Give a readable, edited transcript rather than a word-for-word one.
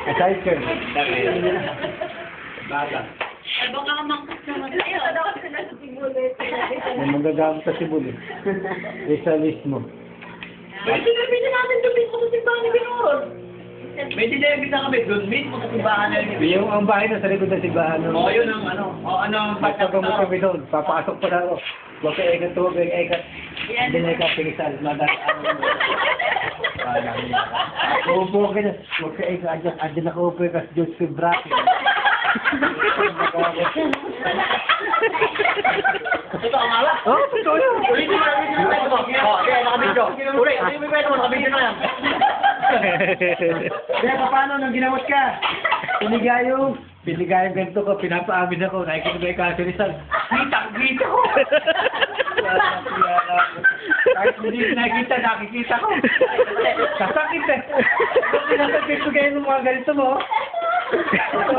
Aside ka. Bata. Ay, baka kamangkas naman tayo. May magagamit sa sibol eh. Isa list mo. May dinebit natin doon mismo sa simbahan ni Binor. May dinebit na kami doon mismo sa simbahan ni Yung ang bahay na sa likod ng simbahan. Oo, yun ang ano. Oo, ano ang Basta kung kami doon, papasok pa na ako. Huwag ka ikat to, huwag ka ikat. Hindi na ikat, pinisal, madaan. Uupo ka na, huwag ka ikat, andyan ako upo kasi Diyos Fibrati. Totoo nga ba? Oo, totoo yun. Ulitin mo, ulitin mo. Oo, kaya nakabidyo. Ulit, ulitin mo yung kwento mo, nakabidyo na yan. Kaya paano nang ginamot ka? Pinigayong ganito ko, pinapaamin ako, nakikita ba yung kaso ni Sal? Kita ko. Kahit hindi nakikita ko. Sasakit eh. Kung pinasakit ko kayo ng mga ganito mo. Ito.